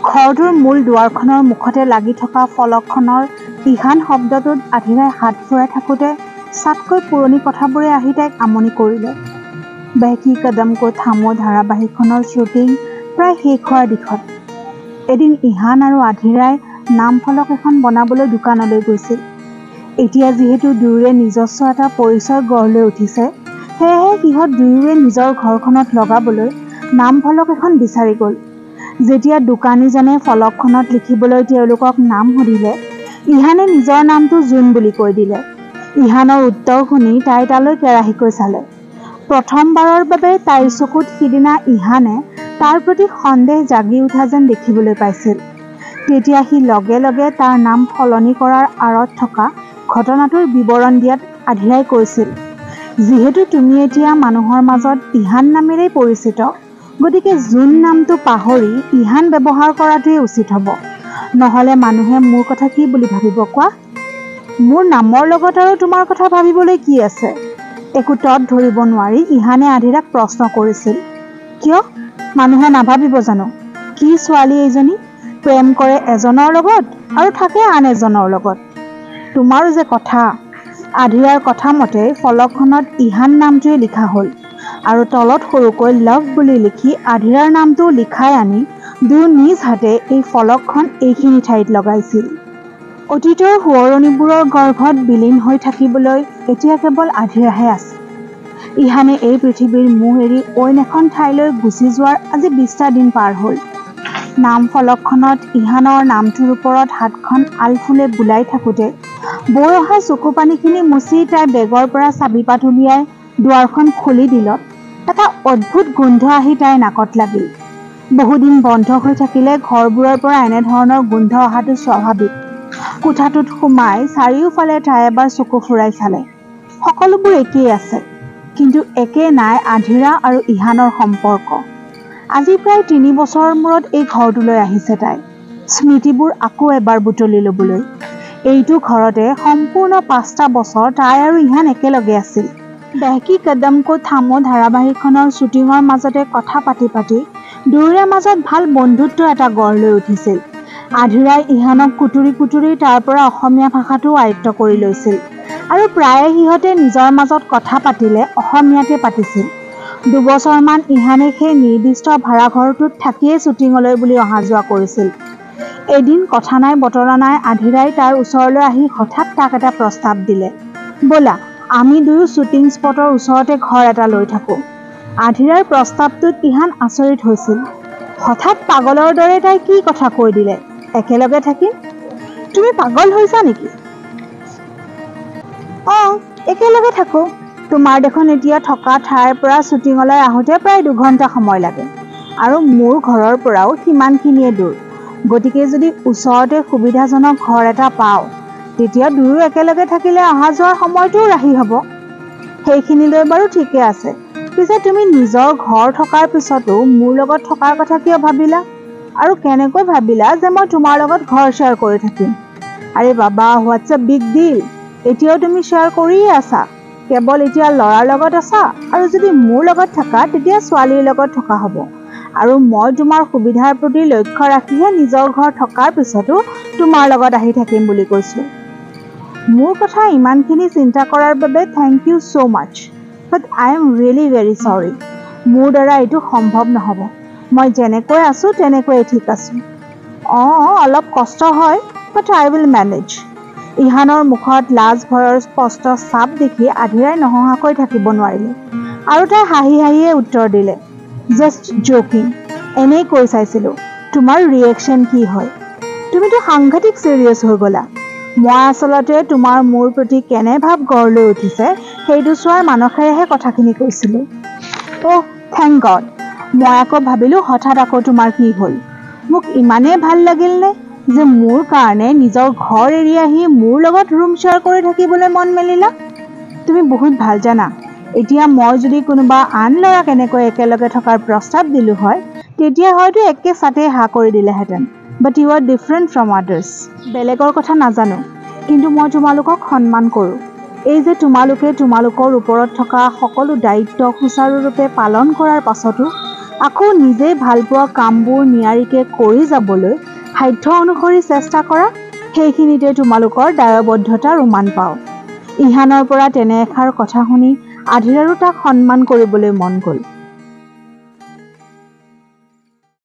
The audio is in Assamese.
ঘৰটোৰ মূল দুৱাৰখনৰ মুখতে লাগি থকা ফলকখনৰ ইহান শব্দটোত আধিৰাই হাত ফুৰাই থাকোঁতে চাটকৈ পুৰণি কথাবোৰে আহি তাইক আমনি কৰিলে। বেহকি কদম কো থামো ধাৰাবাহিকখনৰ শ্বুটিং প্ৰায় শেষ হোৱাৰ দিশত। এদিন ইহান আৰু আধিৰাই নাম ফলক এখন বনাবলৈ দোকানলৈ গৈছিল। এতিয়া যিহেতু দুয়োৰে নিজস্ব এটা পৰিচয় গঢ় লৈ উঠিছে, সেয়েহে সিহঁত দুয়োৰে নিজৰ ঘৰখনত লগাবলৈ নাম ফলক এখন বিচাৰি গ'ল। যেতিয়া দোকানীজনে ফলকখনত লিখিবলৈ তেওঁলোকক নাম সুধিলে, ইহানে নিজৰ নামটো জোন বুলি কৈ দিলে। ইহানৰ উত্তৰ শুনি তাই তালৈ কেৰাহীকৈ চালে। প্ৰথমবাৰৰ বাবে তাইৰ চকুত সিদিনা ইহানে তাৰ প্ৰতি সন্দেহ জাগি উঠা যেন দেখিবলৈ পাইছিল। তেতিয়া সি লগে লগে তাৰ নাম সলনি কৰাৰ আঁৰত থকা ঘটনাটোৰ বিৱৰণ দিয়াত আধিৰাই কৈছিল, যিহেতু তুমি এতিয়া মানুহৰ মাজত ইহান নামেৰেই পৰিচিত, গতিকে জোন নামটো পাহৰি ইহান ব্যৱহাৰ কৰাটোৱে উচিত হ'ব। নহ'লে মানুহে মোৰ কথা কি বুলি ভাবিব কোৱা? মোৰ নামৰ লগত আৰু তোমাৰ কথা ভাবিবলৈ কি আছে? একো তৎ ধৰিব নোৱাৰি ইহানে আধিৰাক প্ৰশ্ন কৰিছিল। কিয়? মানুহে নাভাবিব জানো? কি ছোৱালী এইজনী, প্ৰেম কৰে এজনৰ লগত আৰু থাকে আন এজনৰ লগত। তোমাৰো যে কথা। আধিৰাৰ কথা মতে ফলকখনত ইহান নামটোৱে লিখা হ'ল আৰু তলত সৰুকৈ লাভ বুলি লিখি আধিৰাৰ নামটো লিখাই আনি দুয়ো নিজ হাতে এই ফলকখন এইখিনি ঠাইত লগাইছিল। অতীতৰ সোঁৱৰণিবোৰৰ গৰ্ভত বিলীন হৈ থাকিবলৈ এতিয়া কেৱল আধিৰাহে আছে। ইহানে এই পৃথিৱীৰ মোহ এৰি অইন এখন ঠাইলৈ গুচি যোৱাৰ আজি 20টা দিন পাৰ হ'ল। নাম ফলকখনত ইহানৰ নামটোৰ ওপৰত হাতখন আলফুলে বুলাই থাকোঁতে বৈ অহা চকু পানীখিনি মুচি তাই বেগৰ পৰা চাবিপাত উলিয়াই দুৱাৰখন খুলি দিলত এটা অদ্ভুত গোন্ধ আহি তাইৰ নাকত লাগিল। বহুদিন বন্ধ হৈ থাকিলে ঘৰবোৰৰ পৰা এনেধৰণৰ গোন্ধ অহাটো স্বাভাৱিক। কোঠাটোত সোমাই চাৰিওফালে তাই এবাৰ চকু ফুৰাই চালে। সকলোবোৰ একেই আছে, কিন্তু একে নাই আধিৰা আৰু ইহানৰ সম্পৰ্ক। আজি প্ৰায় 3 বছৰৰ মূৰত এই ঘৰটোলৈ আহিছে তাই, স্মৃতিবোৰ আকৌ এবাৰ বুটলি ল'বলৈ। এইটো ঘৰতে সম্পূৰ্ণ 5টা বছৰ তাই আৰু ইহান একেলগে আছিল। বেহকি কদম কো থামো ধাৰাবাহিকখনৰ শ্বুটিঙৰ মাজতে কথা পাতি পাতি দুয়োৰে মাজত ভাল বন্ধুত্ব এটা গঢ় লৈ উঠিছিল। আধিৰাই ইহানক কুটুৰি কুটুৰি তাৰ পৰা অসমীয়া ভাষাটো আয়ত্ব কৰি লৈছিল আৰু প্ৰায়ে সিহঁতে নিজৰ মাজত কথা পাতিলে অসমীয়াতে পাতিছিল। 2 বছৰমান ইহানে সেই নিৰ্দিষ্ট ভাড়াঘৰটোত থাকিয়েই শ্বুটিঙলৈ বুলি অহা যোৱা কৰিছিল। এদিন কথা নাই বতৰা নাই আধিৰাই তাৰ ওচৰলৈ আহি হঠাৎ তাক এটা প্ৰস্তাৱ দিলে, ব'লা আমি দুয়ো শ্বুটিং স্পটৰ ওচৰতে ঘৰ এটা লৈ থাকোঁ। আধিৰাৰ প্ৰস্তাৱটোত ইহান আচৰিত হৈছিল। হঠাৎ পাগলৰ দৰে তাই কি কথা কৈ দিলে, একেলগে থাকিম? তুমি পাগল হৈছা নেকি? একেলগে থাকোঁ। তোমাৰ দেখোন এতিয়া থকা ঠাইৰ পৰা শ্বুটিঙলৈ আহোঁতে প্ৰায় 2 ঘণ্টা সময় লাগে আৰু মোৰ ঘৰৰ পৰাও সিমানখিনিয়ে দূৰ। গতিকে যদি ওচৰতে সুবিধাজনক ঘৰ এটা পাওঁ, তেতিয়া দুয়ো একেলগে থাকিলে অহা যোৱাৰ সময়টোও ৰাহি হ'ব। সেইখিনিলৈ বাৰু ঠিকে আছে, পিছে তুমি নিজৰ ঘৰ থকাৰ পিছতো মোৰ লগত থকাৰ কথা কিয় ভাবিলা? আৰু কেনেকৈ ভাবিলা যে মই তোমাৰ লগত ঘৰ শ্বেয়াৰ কৰি থাকিম? আৰে বাবা, হোৱাটছ এ বিগ ডিল? এতিয়াও তুমি শ্বেয়াৰ কৰিয়ে আছা। কেৱল এতিয়া ল'ৰাৰ লগত আছা আৰু যদি মোৰ লগত থাকা তেতিয়া ছোৱালীৰ লগত থকা হ'ব। আৰু মই তোমাৰ সুবিধাৰ প্ৰতি লক্ষ্য ৰাখিহে নিজৰ ঘৰ থকাৰ পিছতো তোমাৰ লগত আহি থাকিম বুলি কৈছোঁ। মোৰ কথা ইমানখিনি চিন্তা কৰাৰ বাবে thank you so' much, but I am really very sorry. মোৰ দ্বাৰা এইটো সম্ভৱ নহ'ব। মই যেনেকৈ আছোঁ তেনেকৈয়ে ঠিক আছোঁ। অলপ কষ্ট হয়, বাট আই উইল মেনেজ। ইহানৰ মুখত লাজ ভয়ৰ স্পষ্ট ছাপ দেখি আধিৰাই নহঁহাকৈ থাকিব নোৱাৰিলে আৰু তাই হাঁহি হাঁহিয়ে উত্তৰ দিলে, জাষ্ট জকিং, এনেই কৈ চাইছিলোঁ। তোমাৰ ৰিয়েকশ্যন কি হয়? তুমিতো সাংঘাতিক চিৰিয়াছ হৈ গ'লা। মই আচলতে তোমাৰ মোৰ প্ৰতি কেনে ভাৱ গঢ় লৈ উঠিছে সেইটো চোৱাৰ মানসেৰেহে কথাখিনি কৈছিলোঁ। Thank god. মই আকৌ ভাবিলোঁ হঠাৎ আকৌ তোমাৰ কি হ'ল। মোক ইমানেই ভাল লাগিলনে যে মোৰ কাৰণে নিজৰ ঘৰ এৰি আহি মোৰ লগত ৰুম শ্বেয়াৰ কৰি থাকিবলৈ মন মেলিলা? তুমি বহুত ভাল জানা। এতিয়া মই যদি কোনোবা আন ল'ৰাক এনেকৈ একেলগে থকাৰ প্ৰস্তাৱ দিলোঁ হয়, তেতিয়া হয়তো একে ছাতে হা কৰি দিলেহেঁতেন। But you are different from others. বেলেগৰ কথা নাজানো, কিন্তু মই তোমালোকক সন্মান কৰোঁ। এই যে তোমালোকে তোমালোকৰ ওপৰত থকা সকলো দায়িত্ব সুচাৰুৰূপে পালন কৰাৰ পাছতো আকৌ নিজেই ভালপোৱা কামবোৰ নিয়াৰিকৈ কৰি যাবলৈ সাধ্য অনুসৰি চেষ্টা কৰা, সেইখিনিতে তোমালোকৰ দায়বদ্ধতাৰ উমান পাওঁ। ইহানৰ পৰা তেনে এষাৰ কথা শুনি আধীৰাৰো তাক সন্মান কৰিবলৈ মন গ'ল।